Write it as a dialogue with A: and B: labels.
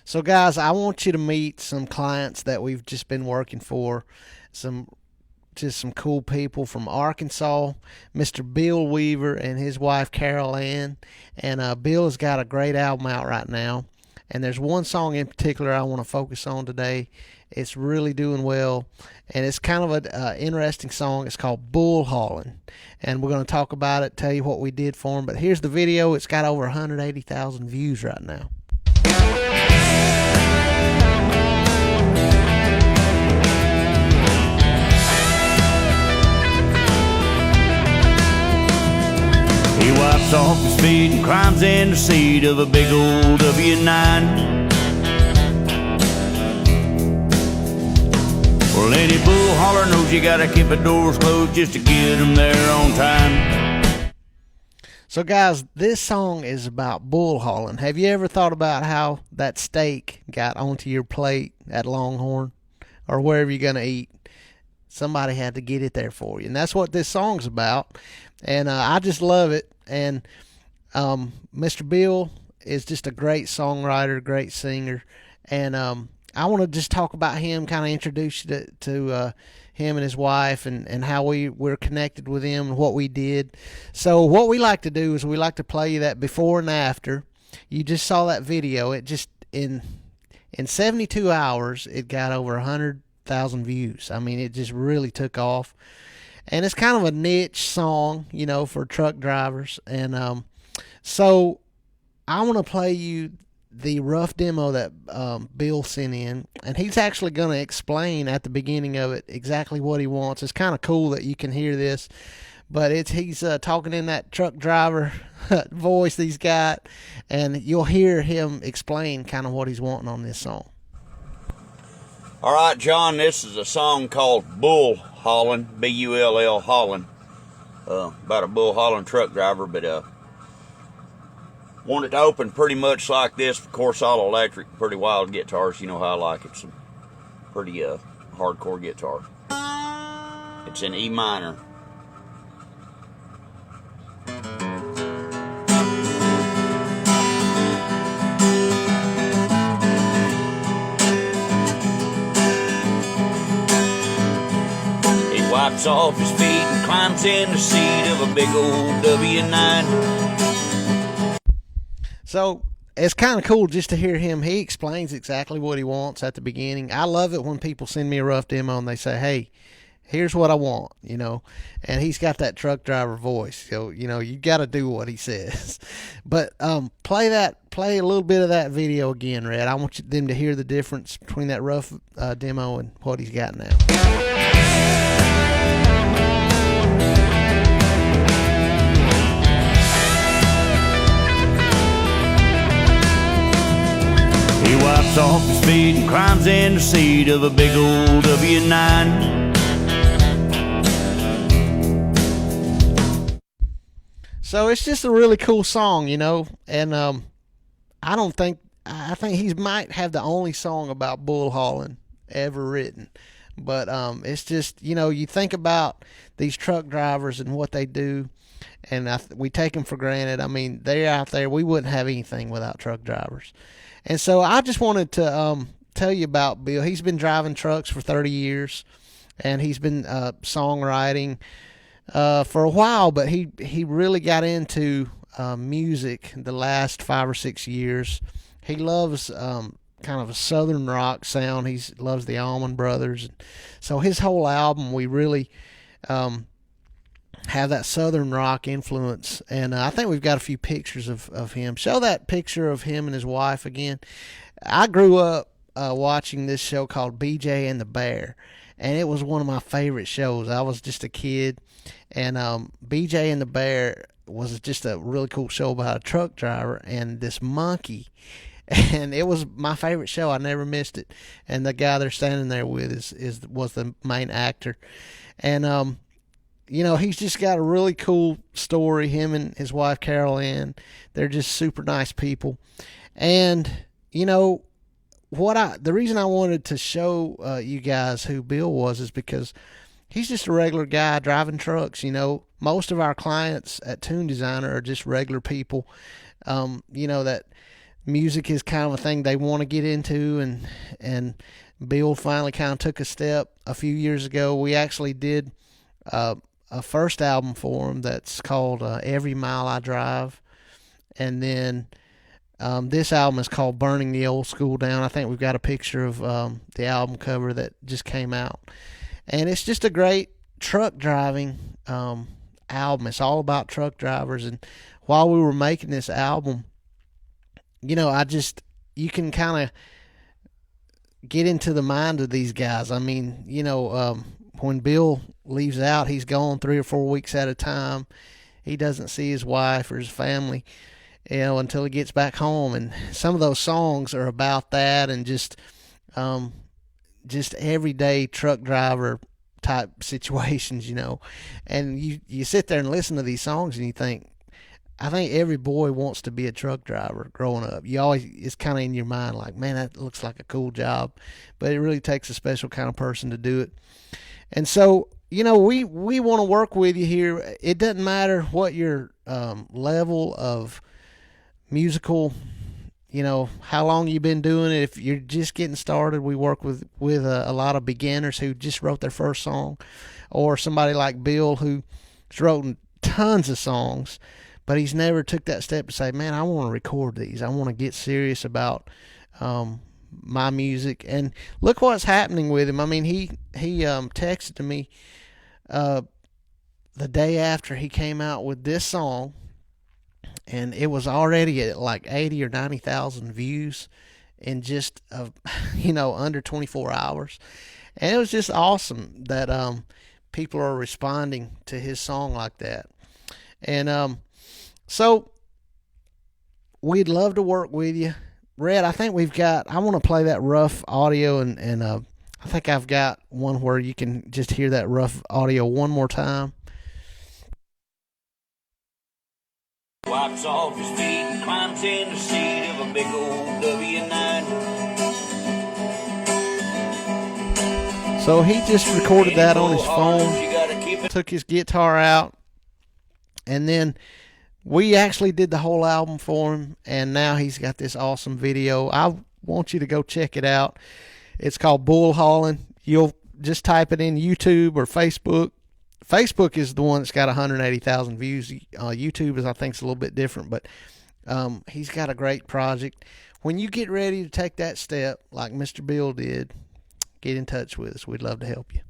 A: So guys, I want you to meet some clients that we've just been working for, some just some cool people from Arkansas, Mr. Bill Weaver and his wife Carol Ann. And Bill has got a great album out right now. And there's one song in particular I want to focus on today. It's really doing well, and it's kind of an interesting song. It's called Bull Hauling, and we're going to talk about it, tell you what we did for him. But here's the video. It's got over 180,000 views right now.
B: He wipes off his feet and climbs in the seat of a big old W9. Well, any bull hauler knows you gotta keep the doors closed just to get them there on time.
A: So guys, this song is about bull hauling. Have you ever thought about how that steak got onto your plate at Longhorn or wherever you're gonna eat? Somebody had to get it there for you, and that's what this song's about. And I just love it. And Mr. Bill is just a great songwriter, great singer. And I want to just talk about him, kind of introduce you to him and his wife, and how we're connected with him and what we did. So what we like to do is we like to play you that before and after. You just saw that video. It just in 72 hours it got over 100,000 views. I mean, it just really took off. And it's kind of a niche song, you know, for truck drivers. And so I want to play you the rough demo that Bill sent in. And he's actually going to explain at the beginning of it exactly what he wants. It's kind of cool that you can hear this. But he's talking in that truck driver voice he's got. And you'll hear him explain kind of what he's wanting on this song.
B: All right, John, this is a song called Bull Hauling, B-U-L-L hauling, about a bull hauling truck driver, but want it to open pretty much like this. Of course, all electric, pretty wild guitars. You know how I like it. Some pretty hardcore guitar. It's in E minor. Wipes off his feet and climbs in the seat of a big old W9.
A: So it's kind of cool just to hear him. He explains exactly what he wants at the beginning. I love it when people send me a rough demo and they say, hey, here's what I want, you know. And he's got that truck driver voice. So, you know, you got to do what he says. But play a little bit of that video again, Red. I want them to hear the difference between that rough demo and what he's got now.
B: He wipes off his feet and climbs in the seat of a big old W9.
A: So it's just a really cool song, you know, and I think he might have the only song about bull hauling ever written. But it's just, you know, you think about these truck drivers and what they do, and we take them for granted. I mean, they're out there. We wouldn't have anything without truck drivers. And so I just wanted to tell you about Bill. He's been driving trucks for 30 years, and he's been songwriting for a while, but he really got into music the last 5 or 6 years. He loves kind of a southern rock sound. He loves the Allman Brothers. So his whole album, we really have that southern rock influence. And I think we've got a few pictures of him. Show that picture of him and his wife again. I grew up watching this show called BJ and the Bear, and it was one of my favorite shows. I was just a kid, and BJ and the Bear was just a really cool show about a truck driver and this monkey. And it was my favorite show. I never missed it. And the guy they're standing there with was the main actor. And you know, he's just got a really cool story. Him and his wife Carol Ann, they're just super nice people. And you know the reason I wanted to show you guys who Bill was is because he's just a regular guy driving trucks. You know, most of our clients at TuneDesigner are just regular people. You know, that music is kind of a thing they want to get into, and Bill finally kind of took a step a few years ago. We actually did a first album for him that's called Every Mile I Drive, and then this album is called Burning the Old School Down. I think we've got a picture of the album cover that just came out, and it's just a great truck driving album. It's all about truck drivers, and while we were making this album, you can kind of get into the mind of these guys. I mean, when Bill leaves out, he's gone 3 or 4 weeks at a time. He doesn't see his wife or his family, until he gets back home. And some of those songs are about that, and just everyday truck driver type situations, And you sit there and listen to these songs, and you think, I think every boy wants to be a truck driver growing up. It's kind of in your mind like, man, that looks like a cool job, but it really takes a special kind of person to do it. And so, we want to work with you here. It doesn't matter what your level of musical, how long you've been doing it. If you're just getting started, we work with a lot of beginners who just wrote their first song, or somebody like Bill who's written tons of songs, but he's never took that step to say, man, I want to record these. I want to get serious about my music. And look what's happening with him. I mean, he texted me the day after he came out with this song, and it was already at like 80 or 90,000 views in just under 24 hours. And it was just awesome that people are responding to his song like that. And so we'd love to work with you. Red, I think I want to play that rough audio, and I think I've got one where you can just hear that rough audio one more time.
B: Wipes off his feet and climbs in the seat of a big old W9.
A: So he just recorded that on his phone, took his guitar out, and then we actually did the whole album for him, and now he's got this awesome video. I want you to go check it out. It's called Bull Hauling. You'll just type it in YouTube or Facebook. Facebook is the one that's got 180,000 views. YouTube is, I think, is a little bit different, but he's got a great project. When you get ready to take that step, like Mr. Bill did, get in touch with us. We'd love to help you.